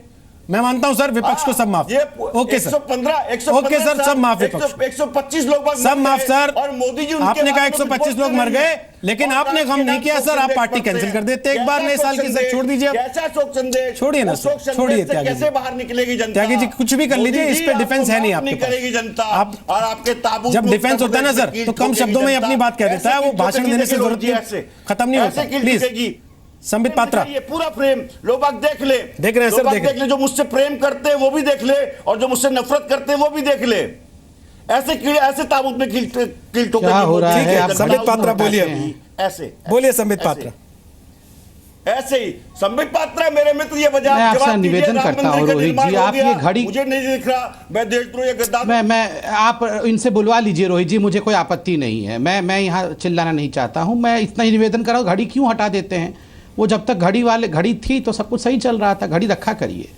Speaker 1: मैं मानता हूं सर, विपक्ष को सब माफ, ओके सर,
Speaker 9: 115
Speaker 1: ओके सर, सब माफ, विपक्ष
Speaker 9: 125 लोग
Speaker 1: सब माफ सर,
Speaker 9: और मोदी जी
Speaker 1: आपने कहा 125 लोग मर गए, लेकिन आपने हम नहीं किया सर, आप पार्टी कैंसिल कर देते एक बार, नए साल की सर छोड़ दीजिए,
Speaker 9: कैसा शोक संदेश,
Speaker 1: छोड़िए ना सर, छोड़िए त्यागी
Speaker 9: कैसे बाहर निकलेगी जनता,
Speaker 1: त्यागी जी कुछ भी कर लीजिए, इस पे डिफेंस है नहीं आपके
Speaker 9: करेगी जनता,
Speaker 1: आप
Speaker 9: और आपके ताबूत
Speaker 1: जब डिफेंस होता है ना सर तो कम शब्दों में अपनी बात कह देता है, वो भाषण देने से जरूरत नहीं, खत्म नहीं होता, प्लीज संबित पात्रा,
Speaker 9: ये पूरा प्रेम लोग देख ले,
Speaker 1: देख रहे हैं सर, देख ले,
Speaker 9: जो मुझसे प्रेम करते हैं वो भी देख ले और जो मुझसे नफरत करते हैं वो भी देख ले, ऐसे ताबूत में कील ठोकेगी,
Speaker 8: क्या हो रहा है?
Speaker 1: आप संबित पात्रा बोलिए,
Speaker 9: ऐसे
Speaker 1: बोलिए संबित पात्रा,
Speaker 9: ऐसे ही संबित पात्रा मेरे मित्र, ये
Speaker 8: मैं आपसे निवेदन करता हूं रोहित जी, आप ये घड़ी,
Speaker 9: मुझे नहीं दिख रहा, मैं देशद्रोही गद्दार,
Speaker 8: मैं आप इनसे बुलवा लीजिए रोहित जी, मुझे कोई आपत्ति नहीं है, मैं यहाँ चिल्लाना नहीं चाहता हूँ, मैं इतना ही निवेदन कर रहा हूँ, घड़ी क्यों हटा देते हैं, वो जब तक घड़ी थी तो सब कुछ सही चल रहा था, घड़ी रखा करिए।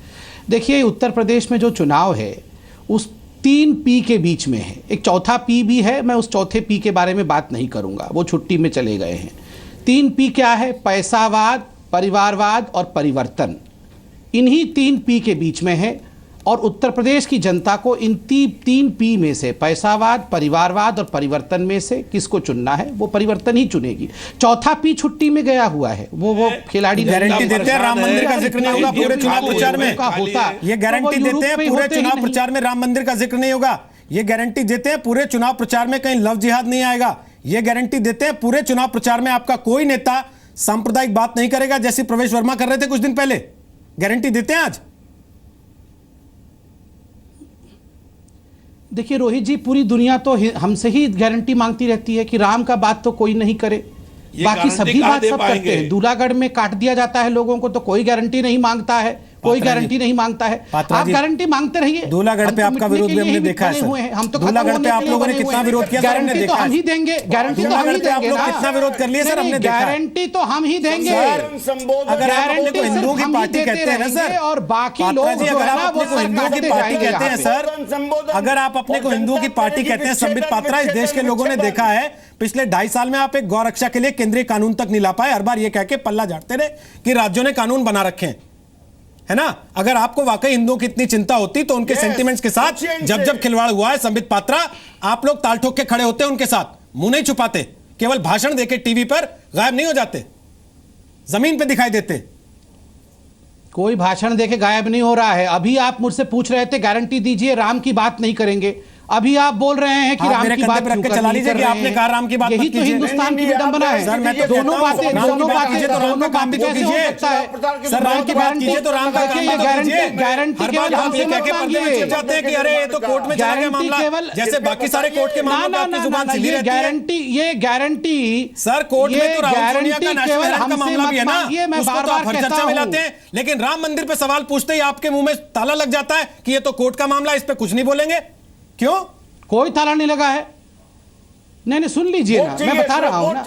Speaker 8: देखिए उत्तर प्रदेश में जो चुनाव है उस 3 P के बीच में है, एक चौथा P भी है, मैं उस चौथे P के बारे में बात नहीं करूंगा, वो छुट्टी में चले गए हैं। 3 P क्या है? पैसावाद, परिवारवाद और परिवर्तन, इन्हीं 3 P के बीच में है, और उत्तर प्रदेश की जनता को इन 3 P में से, पैसावाद, परिवारवाद और परिवर्तन में से किसको चुनना है, वो परिवर्तन ही चुनेगी। चौथा P छुट्टी में गया हुआ है, वो खिलाड़ी
Speaker 1: गारंटी देते हैं राम मंदिर का जिक्र नहीं होगा पूरे चुनाव प्रचार में, ये गारंटी देते हैं पूरे चुनाव प्रचार में राम मंदिर का जिक्र नहीं होगा, ये गारंटी देते हैं पूरे चुनाव प्रचार में कहीं लव जिहाद नहीं आएगा, ये गारंटी देते हैं पूरे चुनाव प्रचार में आपका कोई नेता सांप्रदायिक बात नहीं करेगा, जैसे प्रवेश वर्मा कर रहे थे कुछ दिन पहले, गारंटी देते हैं आज।
Speaker 8: देखिए रोहित जी, पूरी दुनिया तो हमसे ही गारंटी मांगती रहती है कि राम का बात तो कोई नहीं करे, बाकी सभी बात सब करते हैं। दूल्हागढ़ में काट दिया जाता है लोगों को तो कोई गारंटी नहीं मांगता है, कोई गारंटी नहीं मांगता है, आप गारंटी मांगते रहिए।
Speaker 1: दूल्हागढ़ पे आपका विरोध भी हमने देखा है सर,
Speaker 8: हम तो
Speaker 1: दूल्हागढ़ पे आप लोगों ने कितना विरोध किया,
Speaker 8: गारंटी तो हम ही देंगे, गारंटी तो हम ही देंगे,
Speaker 1: आप लोग कितना विरोध कर लिए सर, हमने देखा,
Speaker 8: गारंटी तो हम ही देंगे।
Speaker 1: अगर आप अपने को हिंदुओं की पार्टी कहते हैं ना सर,
Speaker 8: और बाकी लोग
Speaker 1: अगर आप अपने को हिंदुओं की पार्टी कहते हैं सर, अगर आप अपने को हिंदुओं की पार्टी कहते हैं संबित पात्रा, इस देश के लोगों ने देखा है पिछले 2.5 साल में आप एक गौ रक्षा के लिए केंद्रीय कानून तक नहीं ला पाए, हर बार ये कह के पल्ला झाड़ते रहे कि राज्यों ने कानून बना रखे हैं, है ना। अगर आपको वाकई हिंदुओं की इतनी चिंता होती तो उनके सेंटिमेंट्स के साथ जब खिलवाड़ हुआ है संबित पात्रा, आप लोग ताल ठोक के खड़े होते उनके साथ, मुंह नहीं छुपाते, केवल भाषण देके टीवी पर गायब नहीं हो जाते, जमीन पे दिखाई देते।
Speaker 8: कोई भाषण देके गायब नहीं हो रहा है। अभी आप मुझसे पूछ रहे थे गारंटी दीजिए, राम की बात नहीं करेंगे, अभी आप बोल रहे हैं कि राम की बात क्यों
Speaker 1: चला लीजिए कि आपने कहा राम की बात,
Speaker 8: यही तो हिंदुस्तान की विडंबना है सर। मैं तो दोनों बातें कैसे हो सकता है
Speaker 1: सर, राम की बात कीजिए तो राम का
Speaker 8: गारंटी केवल हमसे मत मांगिए
Speaker 1: जाते हैं कि अरे ये तो कोर्ट में चला गया मामला, जैसे बाकी सारे कोर्ट के मामलों में जुबान सीधी रहती है।
Speaker 8: ये गारंटी
Speaker 1: सर कोर्ट में तो राहुल सोनिया का नेशनल हेराल्ड का मामला भी है ना, उसको तो आप हर चर्चा में लाते हैं, लेकिन राम मंदिर पे सवाल पूछते ही आपके मुंह में ताला लग जाता है कि ये तो कोर्ट का मामला, इस पे कुछ नहीं बोलेंगे। क्यों?
Speaker 8: कोई ताला नहीं लगा है। नहीं, सुन लीजिए ना, मैं बता रहा हूं ना।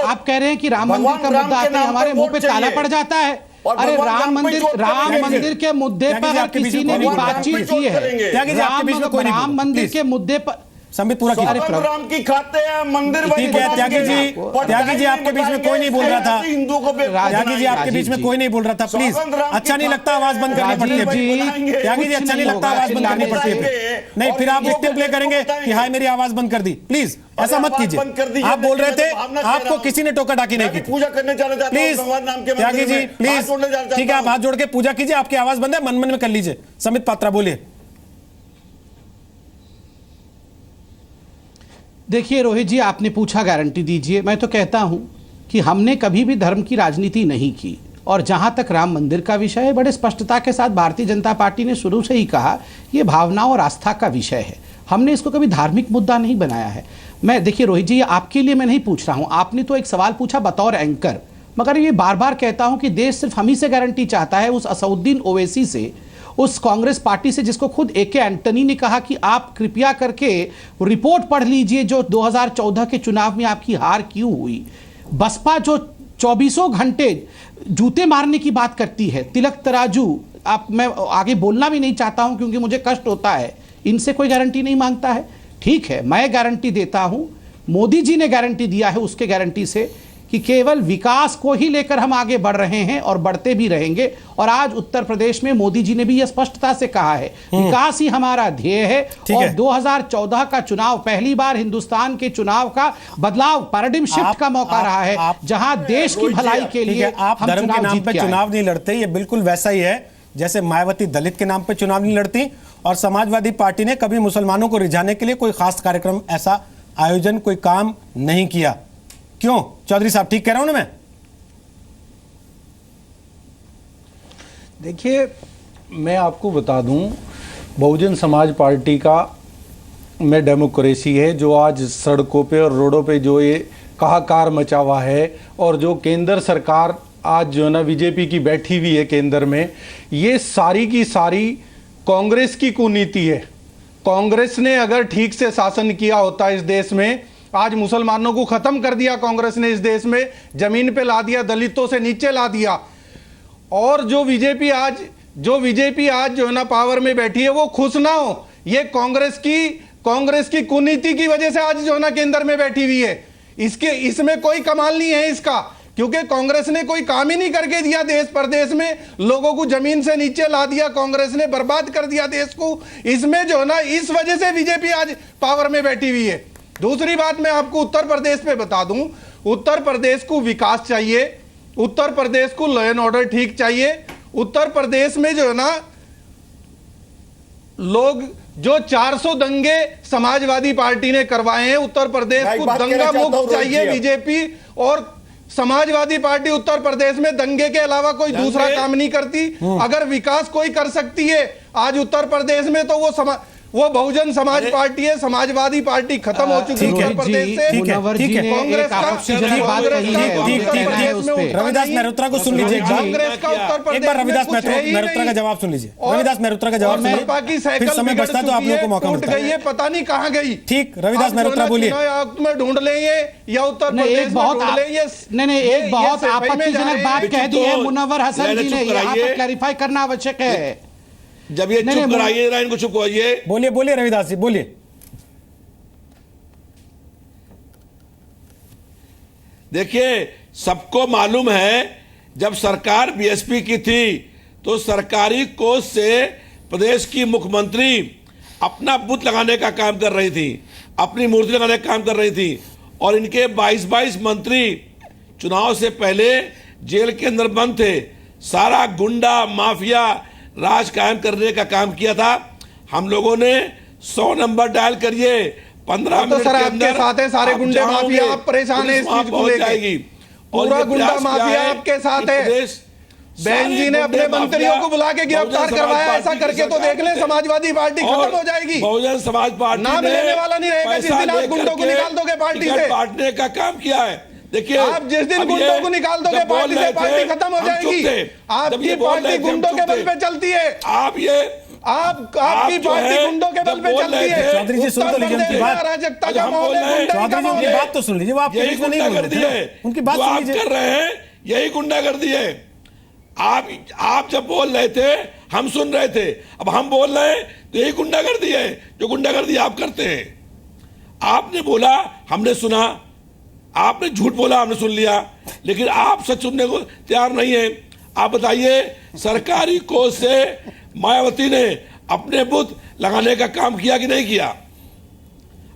Speaker 8: आप कह रहे हैं कि राम मंदिर का मुद्दा आते ही हमारे मुंह पे ताला पड़ जाता है। अरे राम मंदिर के मुद्दे पर अगर किसी ने भी बातचीत की है, राम मंदिर के मुद्दे पर
Speaker 1: संबित पूरा
Speaker 9: राम की खाते हैं मंदिर।
Speaker 1: ठीक है त्यागी जी आपके बीच में कोई नहीं बोल रहा था। त्यागी जी आपके बीच में कोई नहीं बोल रहा था, प्लीज। अच्छा नहीं लगता आवाज बंद करनी पड़ती है त्यागी जी, अच्छा नहीं लगता आवाज बंद करनी पड़ती है। नहीं फिर आप विक्टिम प्ले करेंगे कि हाय मेरी आवाज बंद कर दी। प्लीज ऐसा मत कीजिए। आप बोल रहे थे, आपको किसी ने टोका टाकी नहीं की।
Speaker 9: पूजा करने चले जाते हैं भगवान नाम के
Speaker 1: त्यागी जी प्लीज, ठीक है आप हाथ जोड़ के पूजा कीजिए। आपकी आवाज बंद है, मन में कर लीजिए। संबित पात्रा बोलिए।
Speaker 8: देखिए रोहित जी, आपने पूछा गारंटी दीजिए। मैं तो कहता हूं कि हमने कभी भी धर्म की राजनीति नहीं की, और जहां तक राम मंदिर का विषय है, बड़े स्पष्टता के साथ भारतीय जनता पार्टी ने शुरू से ही कहा यह भावनाओं और आस्था का विषय है। हमने इसको कभी धार्मिक मुद्दा नहीं बनाया है। मैं देखिए रोहित जी, आपके लिए मैं नहीं पूछ रहा हूं, आपने तो एक सवाल पूछा बतौर एंकर, मगर ये बार बार कहता हूं कि देश सिर्फ हम ही से गारंटी चाहता है, उस असउद्दीन ओवैसी से, उस कांग्रेस पार्टी से जिसको खुद ए.के. एंटनी ने कहा कि आप कृपया करके रिपोर्ट पढ़ लीजिए जो 2014 के चुनाव में आपकी हार क्यों हुई। बसपा जो 24 घंटे जूते मारने की बात करती है, तिलक तराजू, मैं आगे बोलना भी नहीं चाहता हूं क्योंकि मुझे कष्ट होता है, इनसे कोई गारंटी नहीं मांगता है। ठीक है, मैं गारंटी देता हूं, मोदी जी ने गारंटी दिया है उसके गारंटी से कि केवल विकास को ही लेकर हम आगे बढ़ रहे हैं और बढ़ते भी रहेंगे। और आज उत्तर प्रदेश में मोदी जी ने भी यह स्पष्टता से कहा है विकास ही हमारा ध्येय है। और 2014 का चुनाव पहली बार हिंदुस्तान के चुनाव का बदलाव, पैराडिम शिफ्ट का मौका रहा है, जहां देश की भलाई के लिए
Speaker 1: आप धर्म के नाम पे चुनाव नहीं लड़ते। ये बिल्कुल वैसा ही है जैसे मायावती दलित के नाम पे चुनाव नहीं लड़ती, और समाजवादी पार्टी ने कभी मुसलमानों को रिझाने के लिए कोई खास कार्यक्रम, ऐसा आयोजन, कोई काम नहीं किया। क्यों चौधरी साहब, ठीक कह रहा हूं ना मैं?
Speaker 12: देखिए, मैं आपको बता दूं, बहुजन समाज पार्टी का में डेमोक्रेसी है, जो आज सड़कों पे और रोडों पे जो ये हाहाकार मचा हुआ है, और जो केंद्र सरकार आज जो है ना बीजेपी की बैठी हुई है केंद्र में, ये सारी की सारी कांग्रेस की कुनीति है। कांग्रेस ने अगर ठीक से शासन किया होता इस देश में, आज मुसलमानों को खत्म कर दिया कांग्रेस ने इस देश में, जमीन पे ला दिया, दलितों से नीचे ला दिया। और जो बीजेपी आज जो है ना पावर में बैठी है, वो खुश ना हो, ये कांग्रेस की कुनीति की वजह से आज जो है ना केंद्र में बैठी हुई है। इसमें कोई कमाल नहीं है इसका, क्योंकि कांग्रेस ने कोई काम ही नहीं करके दिया। देश प्रदेश में लोगों को जमीन से नीचे ला दिया, कांग्रेस ने बर्बाद कर दिया देश को। इसमें जो है ना, इस वजह से बीजेपी आज पावर में बैठी हुई है। दूसरी बात मैं आपको उत्तर प्रदेश पे बता दूं, उत्तर प्रदेश को विकास चाहिए, उत्तर प्रदेश को लॉ एंड ऑर्डर ठीक चाहिए। उत्तर प्रदेश में जो है ना लोग जो 400 दंगे समाजवादी पार्टी ने करवाए हैं, उत्तर प्रदेश को दंगा मुक्त चाहिए बीजेपी। और समाजवादी पार्टी उत्तर प्रदेश में दंगे के अलावा कोई दूसरा काम नहीं करती। अगर विकास कोई कर सकती है आज उत्तर प्रदेश में, तो वो बहुजन समाज पार्टी है। समाजवादी पार्टी खत्म हो चुकी है उत्तर प्रदेश से। कांग्रेस का
Speaker 1: रविदास मेहरोत्रा को सुन लीजिए,
Speaker 12: कांग्रेस का उत्तर प्रदेश,
Speaker 1: एक बार रविदास मेहरोत्रा का जवाब सुन लीजिए। रविदास मेहरोत्रा का जवाब सुनिए, फिर समय बचता तो आप लोगों को मौका मिलता है।
Speaker 12: पता नहीं कहां गई।
Speaker 1: ठीक, रविदास मेहरोत्रा बोलिए।
Speaker 12: में ढूंढ लेंगे या उत्तर प्रदेश में ढूंढ लेंगे।
Speaker 8: नहीं, एक बहुत आपत्तिजनक बात कह दी है मुनव्वर हसन जी ने, यहाँ पर क्लैरिफाई करना आवश्यक है।
Speaker 10: जब ये चुप कराइए, इनको चुप कराइए।
Speaker 1: बोलिए रविदास जी, बोलिए।
Speaker 10: देखिए, सबको मालूम है जब सरकार बीएसपी की थी तो सरकारी कोष से प्रदेश की मुख्यमंत्री अपना बुत लगाने का काम कर रही थी, अपनी मूर्ति लगाने का काम कर रही थी। और इनके 22 मंत्री चुनाव से पहले जेल के अंदर बंद थे। सारा गुंडा माफिया राज कायम करने का काम किया था। हम लोगों ने 100 नंबर डायल करिए, 15 मिनट के अंदर
Speaker 12: साथ है सारे गुंडे माफिया। आप परेशान है इस चीज को लेकर, पूरा गुंडा माफिया आपके साथ है। बहन जी ने अपने मंत्रियों को बुला के गिरफ्तार करवाया, ऐसा करके तो देख ले समाजवादी पार्टी खत्म हो जाएगी।
Speaker 10: बहुजन समाज पार्टी
Speaker 12: नाम लेने वाला नहीं रहेगा जिस दिन आप गुंडों को निकाल दोगे पार्टी से।
Speaker 10: बांटने का काम किया है। देखिए,
Speaker 12: आप जिस दिन गुंडों को निकाल दोगे पार्टी से, पार्टी खत्म हो जाएगी। आपकी पार्टी गुंडों के बल पे चलती है।
Speaker 10: आप ये
Speaker 12: आपकी
Speaker 10: जो
Speaker 12: पार्टी
Speaker 10: है,
Speaker 12: गुंडों के बल
Speaker 10: जब
Speaker 12: पे
Speaker 10: बोल
Speaker 12: चलती
Speaker 10: रहे
Speaker 12: है।
Speaker 10: थे,
Speaker 1: चौधरी जी सुन तो लीजिए उनकी बात।
Speaker 12: अराजकता का
Speaker 10: हम
Speaker 12: माहौल
Speaker 10: बोल
Speaker 12: है,
Speaker 10: रहे हैं,
Speaker 12: गुंडाई का
Speaker 1: चौधरी जी
Speaker 12: माहौल
Speaker 1: उनकी
Speaker 12: है।
Speaker 1: बात तो सुन लीजिए, वो आपके
Speaker 10: यही
Speaker 1: बीच में नहीं बोल रहे
Speaker 10: गुंडागर्दी
Speaker 1: थे ना।
Speaker 10: है
Speaker 1: उनकी बात
Speaker 10: जो
Speaker 1: सुन
Speaker 10: आप
Speaker 1: लीजिए।
Speaker 10: कर रहे हैं, यही गुंडागर्दी है। आप जब बोल रहे थे हम सुन रहे थे, अब हम बोल रहे हैं तो यही गुंडागर्दी है जो गुंडागर्दी आप करते हैं। आपने बोला हमने सुना, आपने झूठ बोला हमने सुन लिया, लेकिन आप सच सुनने को तैयार नहीं है। आप बताइए, सरकारी कोष से मायावती ने अपने बुत लगाने का काम किया कि नहीं किया?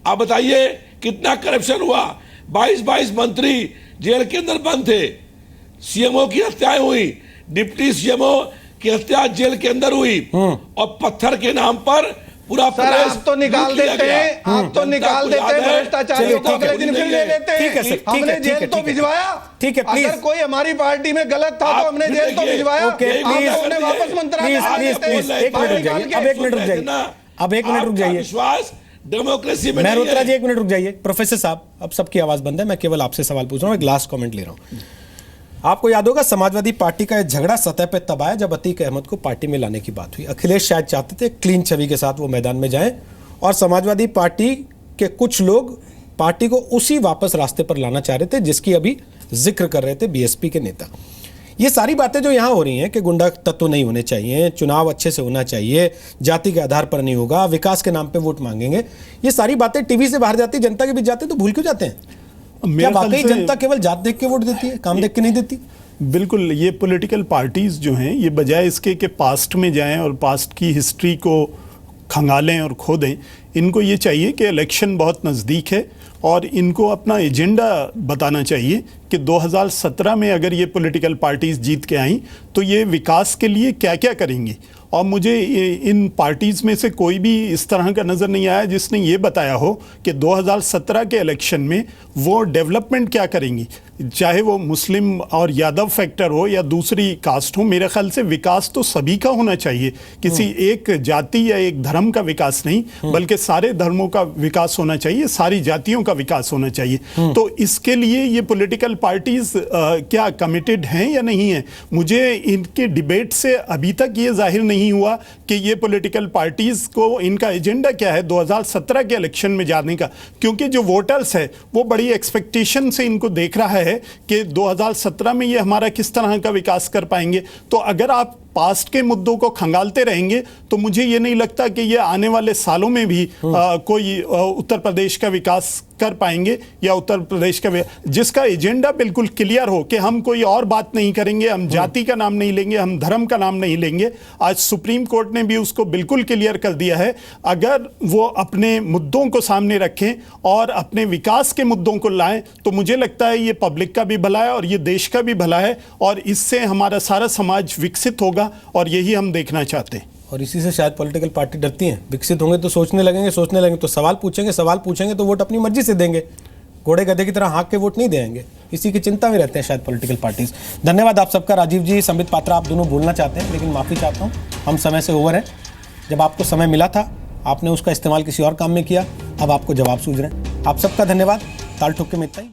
Speaker 10: आप बताइए कितना करप्शन हुआ? 22 मंत्री जेल के अंदर बंद थे, सीएमओ की हत्याएं हुई, डिप्टी सीएमओ की हत्या जेल के अंदर हुई, और पत्थर के नाम पर पूरा
Speaker 12: सर आप तो निकाल देते हैं, आप तो निकाल देते हैं भ्रष्टाचारियों को, अगले दिन फिर ले लेते
Speaker 1: ठीक है
Speaker 12: हैं।
Speaker 1: सर, ठीक
Speaker 12: हमने
Speaker 1: है, ठीक है,
Speaker 12: जेल तो
Speaker 1: ठीक है।
Speaker 12: भिजवाया।
Speaker 1: ठीक है, प्लीज।
Speaker 12: अगर कोई हमारी पार्टी में गलत था तो हमने जेल तो भिजवाया।
Speaker 1: ओके, प्लीज,
Speaker 12: हमने वापस मंत्रालय
Speaker 1: प्लीज,
Speaker 12: भेज देते हैं।
Speaker 1: प्लीज, एक मिनट रुक जाइए, अब एक मिनट रुक जाइए, अब एक मिनट रुक जाइए।
Speaker 10: विश्वास डेमोक्रेसी में नहीं
Speaker 1: मेहरोत्रा
Speaker 10: है।
Speaker 1: जी एक मिनट रुक जाइए। प्रोफेसर साहब, अब सबकी आवाज बंद है, मैं केवल आपसे सवाल पूछ रहा हूँ, एक लास्ट कमेंट ले रहा हूँ। आपको याद होगा समाजवादी पार्टी का यह झगड़ा सतह पे तब आया जब अतीक अहमद को पार्टी में लाने की बात हुई। अखिलेश शायद चाहते थे क्लीन छवि के साथ वो मैदान में जाएं, और समाजवादी पार्टी के कुछ लोग पार्टी को उसी वापस रास्ते पर लाना चाह रहे थे जिसकी अभी जिक्र कर रहे थे बीएसपी के नेता। ये सारी बातें जो यहाँ हो रही हैं कि गुंडा तत्व नहीं होने चाहिए, चुनाव अच्छे से होना चाहिए, जाति के आधार पर नहीं होगा, विकास के नाम पे वोट मांगेंगे, ये सारी बातें टीवी से बाहर जाती, जनता के बीच जाते तो भूल क्यों जाते हैं? क्या
Speaker 11: मेरे ख्याल
Speaker 1: वाकई
Speaker 11: से-
Speaker 1: जनता केवल जात देख के वोट देती है, काम देख के नहीं देती?
Speaker 11: बिल्कुल, ये पॉलिटिकल पार्टीज जो हैं ये बजाय इसके कि पास्ट में जाएं और पास्ट की हिस्ट्री को खंगालें और खो दें, इनको ये चाहिए कि इलेक्शन बहुत नज़दीक है और इनको अपना एजेंडा बताना चाहिए कि 2017 में अगर ये पॉलिटिकल पार्टीज जीत के आईं तो ये विकास के लिए क्या क्या करेंगी। और मुझे इन पार्टीज में से कोई भी इस तरह का नज़र नहीं आया जिसने ये बताया हो कि 2017 के इलेक्शन में वो डेवलपमेंट क्या करेंगी, चाहे वो मुस्लिम और यादव फैक्टर हो या दूसरी कास्ट हो। मेरे ख्याल से विकास तो सभी का होना चाहिए, किसी एक जाति या एक धर्म का विकास नहीं, बल्कि सारे धर्मों का विकास होना चाहिए, सारी जातियों का विकास होना चाहिए। तो इसके लिए ये पॉलिटिकल पार्टीज क्या कमिटेड हैं या नहीं है? मुझे इनके डिबेट से अभी तक ये जाहिर नहीं हुआ कि ये पॉलिटिकल पार्टीज को इनका एजेंडा क्या है 2017 के इलेक्शन में जाने का, क्योंकि जो वोटर्स है वो बड़ी एक्सपेक्टेशन से इनको देख रहा है कि 2017 में ये हमारा किस तरह का विकास कर पाएंगे। तो अगर आप पास्ट के मुद्दों को खंगालते रहेंगे तो मुझे ये नहीं लगता कि ये आने वाले सालों में भी कोई उत्तर प्रदेश का विकास कर पाएंगे, या उत्तर प्रदेश का जिसका एजेंडा बिल्कुल क्लियर हो कि हम कोई और बात नहीं करेंगे, हम जाति का नाम नहीं लेंगे, हम धर्म का नाम नहीं लेंगे। आज सुप्रीम कोर्ट ने भी उसको बिल्कुल क्लियर कर दिया है। अगर वो अपने मुद्दों को सामने रखें और अपने विकास के मुद्दों को लाएं तो मुझे लगता है ये पब्लिक का भी भला है और ये देश का भी भला है, और इससे हमारा सारा समाज विकसित होगा, और यही हम देखना चाहते हैं।
Speaker 1: और इसी से शायद पॉलिटिकल पार्टी डरती हैं, विकसित होंगे तो सोचने लगेंगे तो सवाल पूछेंगे तो वोट अपनी मर्जी से देंगे, घोड़े गधे की तरह हाँक के वोट नहीं देंगे। इसी की चिंता में रहते हैं शायद पॉलिटिकल पार्टीज। धन्यवाद आप सबका। राजीव जी, संबित पात्रा, आप दोनों बोलना चाहते हैं लेकिन माफी चाहता हूँ, हम समय से ओवर हैं। जब आपको समय मिला था आपने उसका इस्तेमाल किसी और काम में किया, अब आपको जवाब सूझ रहे हैं। आप सबका धन्यवाद। ताल ठोक के में इतना ही।